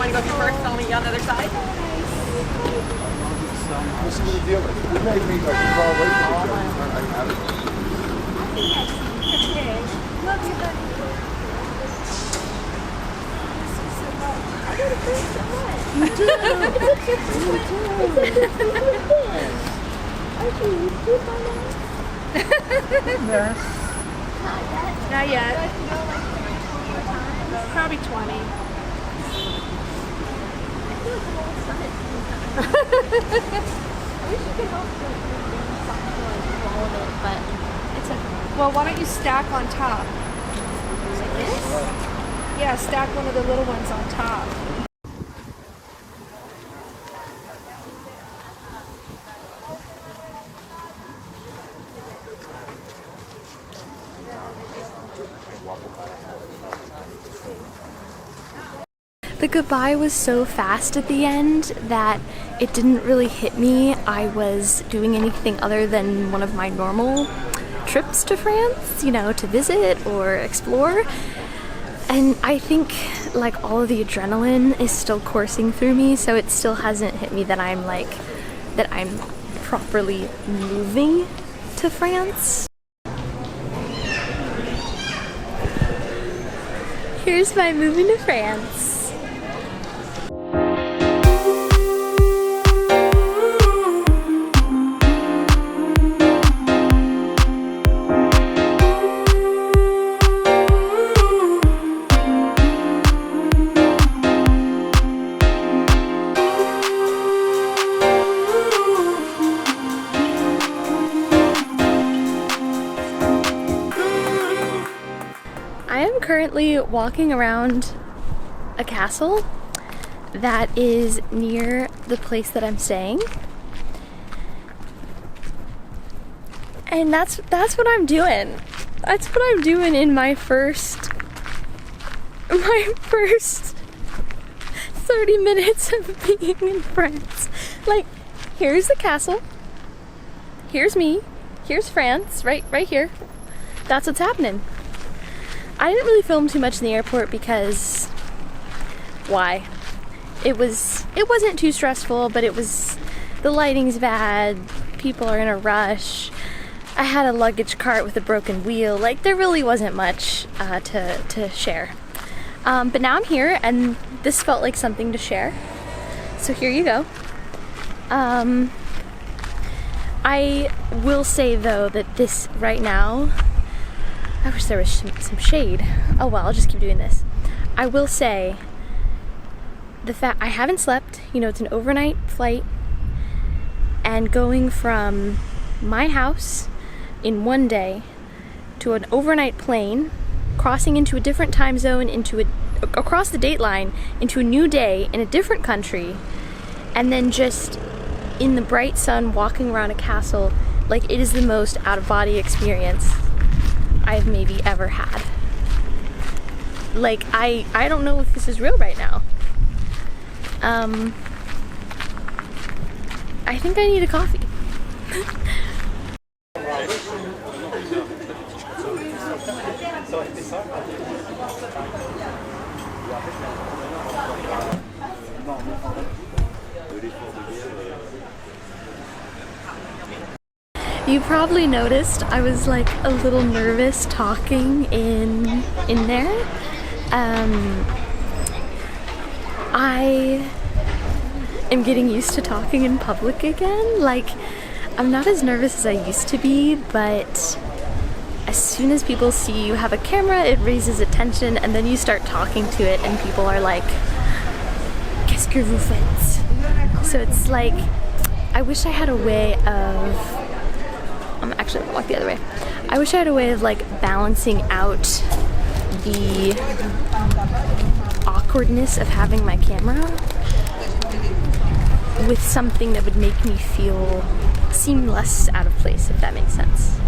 want to go through first? I'll meet you on the other side. What's the deal? We may meet like a car away from each other. Love you, buddy. I got a friend so much. You do. Archie, you cute by now? Yeah. Not yet. Probably 20. I wish you could help all of it, but it's okay. Well, why don't you stack on top? Like this? Yeah, stack one of the little ones on top. The goodbye was so fast at the end that it didn't really hit me I was doing anything other than one of my normal trips to France, you know, to visit or explore. And I think like all of the adrenaline is still coursing through me, so it still hasn't hit me that I'm properly moving to France. Here's my moving to France. Currently walking around a castle that is near the place that I'm staying, and that's what I'm doing. That's what I'm doing in my first 30 minutes of being in France. Like, here's the castle, here's me, here's France, right here. That's what's happening. I didn't really film too much in the airport because why? It wasn't too stressful, but the lighting's bad, people are in a rush. I had a luggage cart with a broken wheel. Like, there really wasn't much to share. But now I'm here and this felt like something to share. So here you go. I will say though that this right now, I wish there was some shade. Oh well, I'll just keep doing this. I will say the fact I haven't slept, you know, it's an overnight flight, and going from my house in one day to an overnight plane, crossing into a different time zone, across the date line, into a new day in a different country, and then just in the bright sun walking around a castle, like, it is the most out-of-body experience I've maybe ever had. Like, I don't know if this is real right now. I think I need a coffee. You probably noticed I was like a little nervous talking in there. I am getting used to talking in public again. Like, I'm not as nervous as I used to be, but as soon as people see you have a camera, it raises attention, and then you start talking to it and people are like, qu'est-ce que vous faites? So it's like, I wish I had a way of, I'm actually gonna walk the other way. I wish I had a way of like balancing out the awkwardness of having my camera with something that would make me seem less out of place, if that makes sense.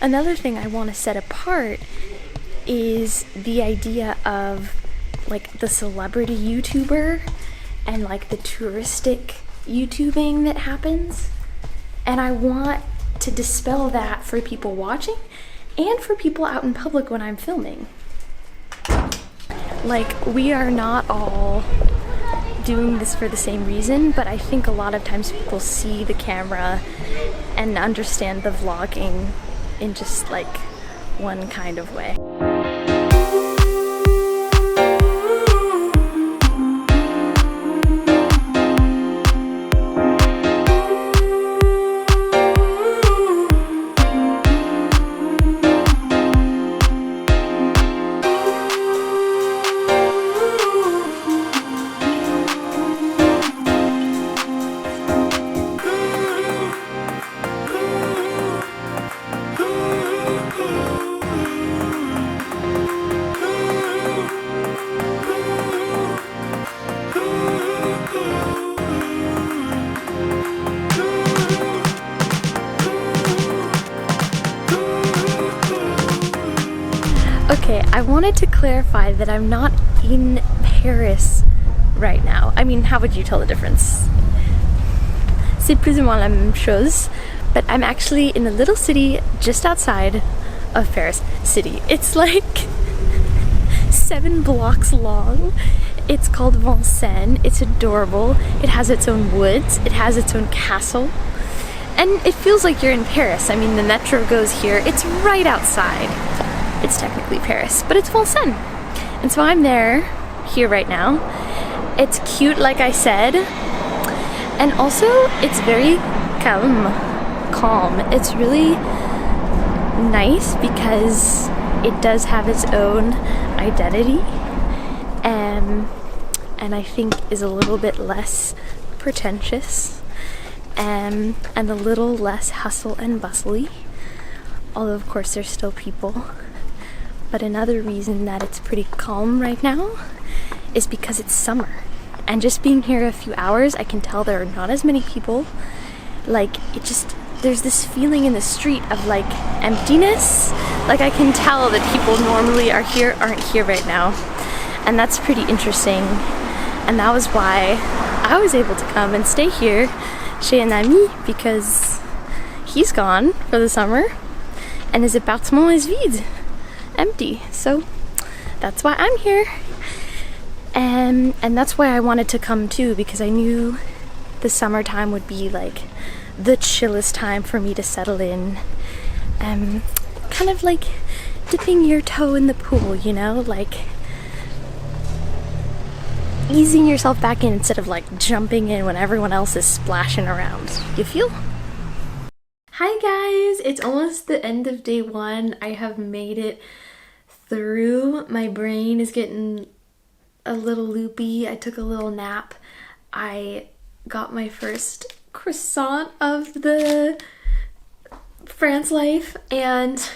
Another thing I want to set apart is the idea of like the celebrity YouTuber and like the touristic YouTubing that happens. And I want to dispel that for people watching and for people out in public when I'm filming. Like, we are not all doing this for the same reason, but I think a lot of times people see the camera and understand the vlogging in just like one kind of way. Okay, I wanted to clarify that I'm not in Paris right now. I mean, how would you tell the difference? C'est plus ou moins la même chose, but I'm actually in a little city just outside of Paris city. It's like 7 blocks long. It's called Vincennes. It's adorable. It has its own woods. It has its own castle. And it feels like you're in Paris. I mean, the metro goes here. It's right outside. It's technically Paris, but it's Vincennes. And so I'm there, here right now. It's cute, like I said. And also, it's very calm. It's really nice because it does have its own identity. And I think is a little bit less pretentious. And a little less hustle and bustly. Although, of course, there's still people. But another reason that it's pretty calm right now is because it's summer. And just being here a few hours, I can tell there are not as many people. Like, there's this feeling in the street of like emptiness. Like, I can tell that people normally aren't here right now. And that's pretty interesting. And that was why I was able to come and stay here chez un ami, because he's gone for the summer and his appartement is vide. Empty. So that's why I'm here, and that's why I wanted to come too, because I knew the summertime would be like the chillest time for me to settle in, kind of like dipping your toe in the pool, you know, like easing yourself back in instead of like jumping in when everyone else is splashing around. You feel? Hi guys, it's almost the end of day 1. I have made it through. My brain is getting a little loopy. I took a little nap. I got my first croissant of the France life, and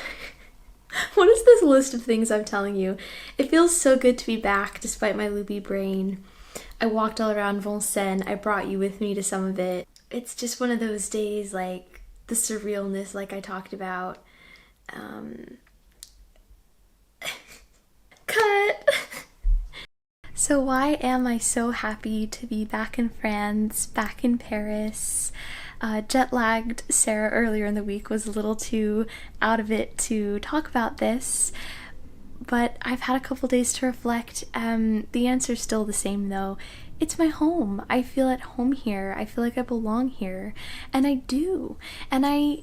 what is this list of things I'm telling you? It feels so good to be back despite my loopy brain. I walked all around Vincennes. I brought you with me to some of it. It's just one of those days, like the surrealness like I talked about. Cut! So why am I so happy to be back in France, back in Paris? Jet-lagged Sarah earlier in the week was a little too out of it to talk about this, but I've had a couple days to reflect. The answer's still the same though. It's my home. I feel at home here. I feel like I belong here, and I do. And I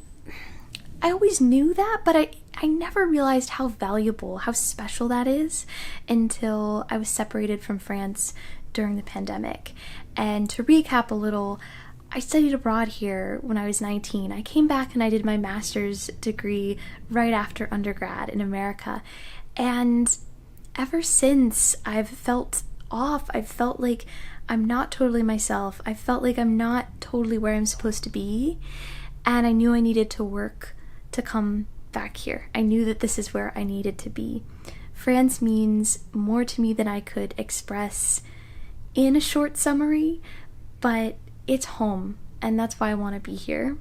always knew that, but I never realized how valuable, how special that is until I was separated from France during the pandemic. And to recap a little, I studied abroad here when I was 19. I came back and I did my master's degree right after undergrad in America. And ever since, I've felt off. I've felt like I'm not totally myself. I felt like I'm not totally where I'm supposed to be. And I knew I needed to work to come back here. I knew that this is where I needed to be. France means more to me than I could express in a short summary, but it's home, and that's why I want to be here.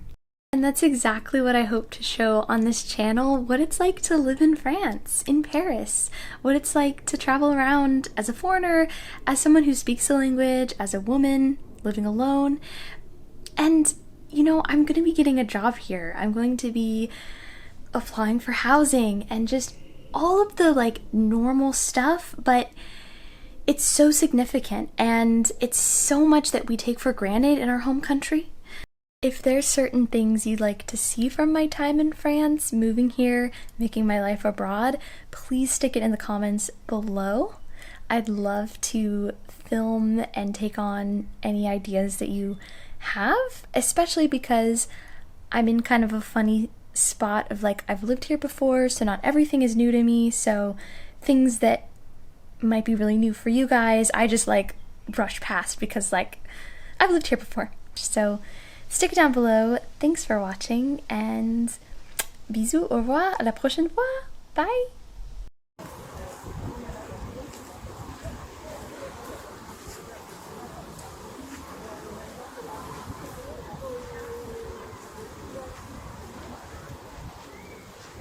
And that's exactly what I hope to show on this channel, what it's like to live in France, in Paris, what it's like to travel around as a foreigner, as someone who speaks the language, as a woman living alone. And you know, I'm going to be getting a job here. I'm going to be applying for housing and just all of the like normal stuff, but it's so significant, and it's so much that we take for granted in our home country. If there's certain things you'd like to see from my time in France, moving here, making my life abroad, please stick it in the comments below. I'd love to film and take on any ideas that you have, especially because I'm in kind of a funny spot of like, I've lived here before, so not everything is new to me, so things that might be really new for you guys, I just like brush past because like I've lived here before. So stick it down below. Thanks for watching, and bisous, au revoir, à la prochaine fois, bye!